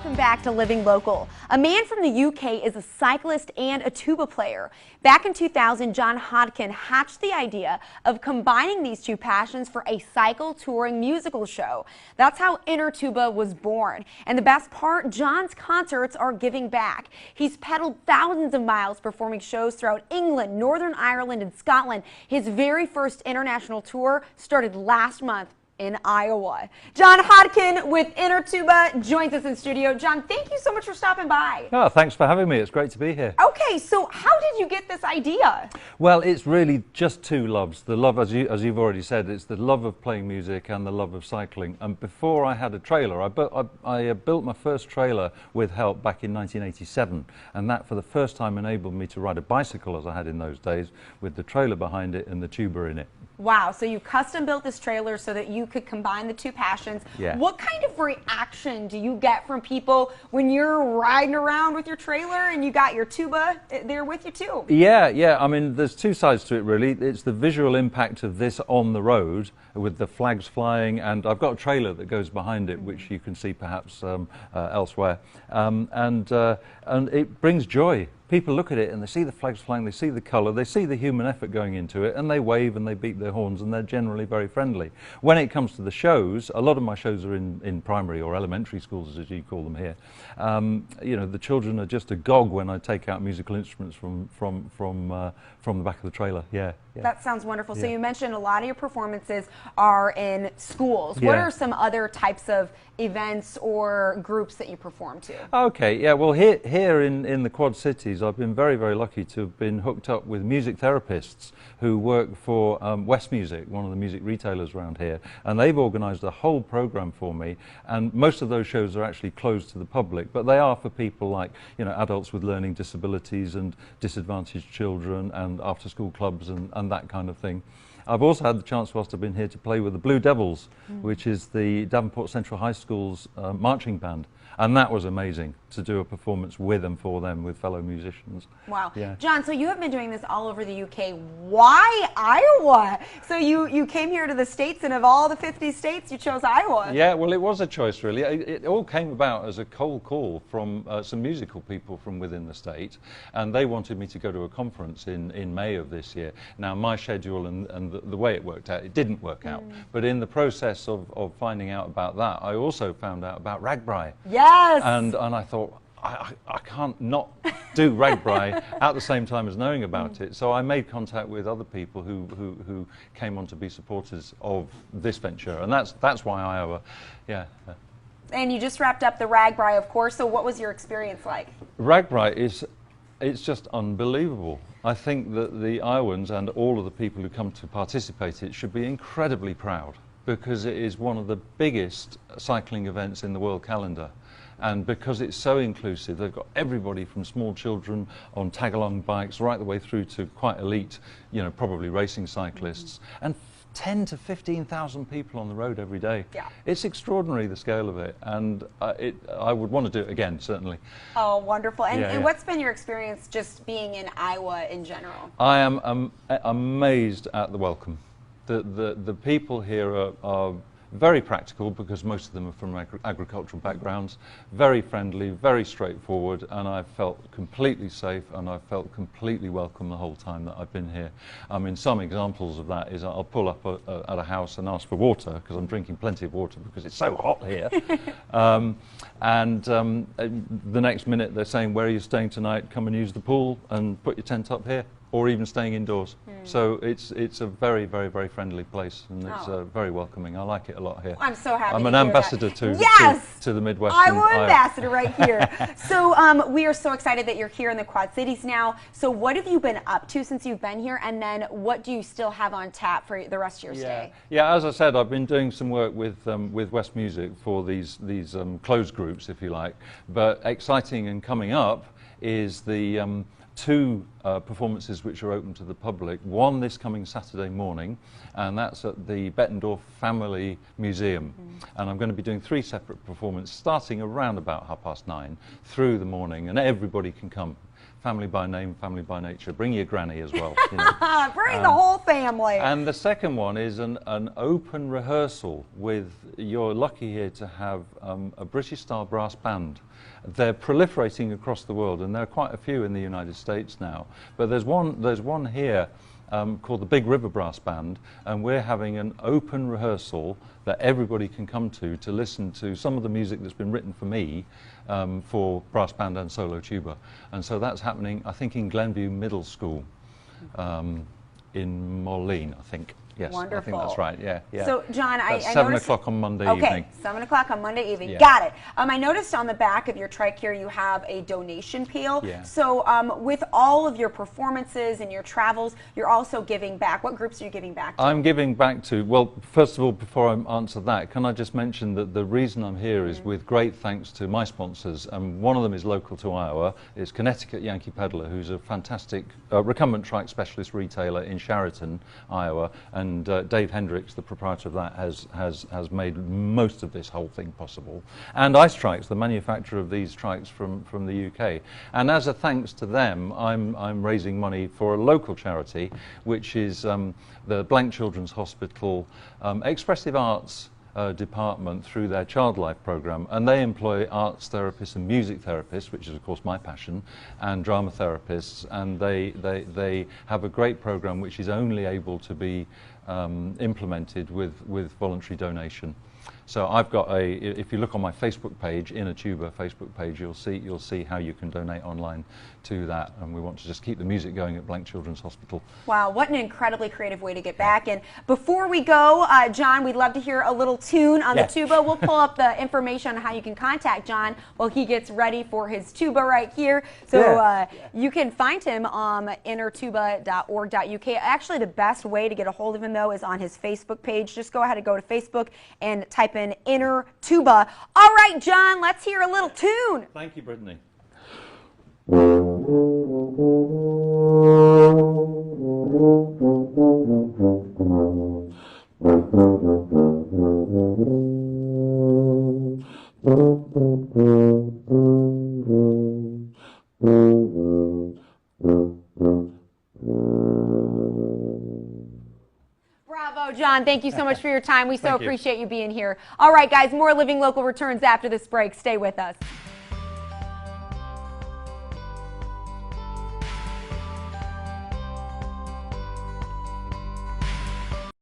Welcome back to Living Local. A man from the UK is a cyclist and a tuba player. Back in 2000, John Hodkin hatched the idea of combining these two passions for a cycle touring musical show. That's how Inner Tuba was born. And the best part, John's concerts are giving back. He's pedaled thousands of miles performing shows throughout England, Northern Ireland, and Scotland. His very first international tour started last month in Iowa. John Hodkin with Inner Tuba joins us in studio. John, thank you so much for stopping by. Oh, thanks for having me. It's great to be here. Okay, so how did you get this idea? Well, it's really just two loves. The love, as you've already said, it's the love of playing music and the love of cycling. And before I had a trailer, I built my first trailer with help back in 1987. And that, for the first time, enabled me to ride a bicycle, as I had in those days, with the trailer behind it and the tuba in it. Wow, so you custom built this trailer so that you could combine the two passions. Yeah. What kind of reaction do you get from people when you're riding around with your trailer and you got your tuba there with you too? Yeah, I mean, there's two sides to it really. It's the visual impact of this on the road with the flags flying, and I've got a trailer that goes behind it, which you can see perhaps elsewhere. And it brings joy. People look at it and they see the flags flying, they see the colour, they see the human effort going into it, and they wave and they beat their horns, and they're generally very friendly. When it comes to the shows, a lot of my shows are in primary or elementary schools, as you call them here. You know, the children are just agog when I take out musical instruments from the back of the trailer. Yeah. That sounds wonderful. Yeah. So you mentioned a lot of your performances are in schools. Yeah. What are some other types of events or groups that you perform to? Okay, yeah, well here in the Quad Cities, I've been very, very lucky to have been hooked up with music therapists who work for West Music, one of the music retailers around here, and they've organised a whole programme for me, and most of those shows are actually closed to the public, but they are for people like, you know, adults with learning disabilities and disadvantaged children and after-school clubs and that kind of thing. I've also had the chance, whilst I've been here, to play with the Blue Devils, which is the Davenport Central High School's marching band. And that was amazing, to do a performance with and for them, with fellow musicians. Wow. Yeah. John, so you have been doing this all over the UK. Why Iowa? So you came here to the States, and of all the 50 states, you chose Iowa. Yeah, well, it was a choice, really. It all came about as a cold call from some musical people from within the state, and they wanted me to go to a conference in May of this year. Now, my schedule and the way it worked out, it didn't work out. But in the process of finding out about that, I also found out about RAGBRAI. Yes! And I thought, I can't not do RAGBRAI at the same time as knowing about it. So I made contact with other people who came on to be supporters of this venture, and that's why Iowa. Yeah. And you just wrapped up the RAGBRAI, of course, so what was your experience like? RAGBRAI it's just unbelievable. I think that the Iowans and all of the people who come to participate in it should be incredibly proud, because it is one of the biggest cycling events in the world calendar. And because it's so inclusive, they've got everybody from small children on tag-along bikes right the way through to quite elite, you know, probably racing cyclists, and 10 to 15,000 people on the road every day. Yeah. It's extraordinary, the scale of it, and I would want to do it again, certainly. Oh, wonderful. And, Yeah. what's been your experience just being in Iowa in general? I am amazed at the welcome. The people here are very practical, because most of them are from agricultural backgrounds, very friendly, very straightforward, and I've felt completely safe and I've felt completely welcome the whole time that I've been here. I mean, some examples of that is I'll pull up at a house and ask for water, because I'm drinking plenty of water because it's so hot here. The next minute they're saying, "Where are you staying tonight? Come and use the pool and put your tent up here," or even staying indoors. So it's a very, very, very friendly place, and it's very welcoming. I like it a lot here. I'm so happy I'm to an hear ambassador that. to the Midwest. Iowa ambassador right here. So we are so excited that you're here in the Quad Cities now. So what have you been up to since you've been here, and then what do you still have on tap for the rest of your stay? Yeah, as I said, I've been doing some work with West Music for these closed groups, if you like. But exciting and coming up is the two performances which are open to the public. One this coming Saturday morning, and that's at the Bettendorf Family Museum. And I'm going to be doing 3 separate performances starting around about 9:30 through the morning, and everybody can come. family by name, family by nature. Bring your granny as well. You know. Bring the whole family. And the second one is an open rehearsal with, you're lucky here to have a British style brass band. They're proliferating across the world, and there are quite a few in the United States now. But there's one here called the Big River Brass Band, and we're having an open rehearsal that everybody can come to listen to some of the music that's been written for me for brass band and solo tuba. And so that's happening, I think, in Glenview Middle School in Moline, I think. Yes, Wonderful. I think that's right. Yeah, yeah. So, John, that's I 7 noticed, o'clock on Monday okay, evening. 7 o'clock on Monday evening. Yeah. Got it. I noticed on the back of your trike here you have a donation peel. Yeah. So, with all of your performances and your travels, you're also giving back. What groups are you giving back to? I'm giving back to, well, first of all, before I answer that, can I just mention that the reason I'm here is with great thanks to my sponsors, and one of them is local to Iowa. It's Connecticut Yankee Peddler, who's a fantastic recumbent trike specialist retailer in Chariton, Iowa, and Dave Hendricks, the proprietor of that, has made most of this whole thing possible. And Ice Trikes, the manufacturer of these trikes from the UK. And as a thanks to them, I'm raising money for a local charity, which is the Blank Children's Hospital Expressive Arts department through their Child Life program, and they employ arts therapists and music therapists, which is of course my passion, and drama therapists, and they have a great program which is only able to be implemented with voluntary donation. So I've got if you look on my Facebook page, Inner Tuba Facebook page, you'll see how you can donate online to that, and we want to just keep the music going at Blank Children's Hospital. Wow, what an incredibly creative way to get back. And before we go, John, we'd love to hear a little tune on the tuba. We'll pull up the information on how you can contact John while he gets ready for his tuba right here. So you can find him on innertuba.org.uk. Actually, the best way to get a hold of him, though, is on his Facebook page. Just go ahead and go to Facebook and type in Inner Tuba. All right, John, let's hear a little tune. Thank you, Brittany. Bravo, John. Thank you so much for your time. We so appreciate you being here. All right, guys, more Living Local returns after this break. Stay with us.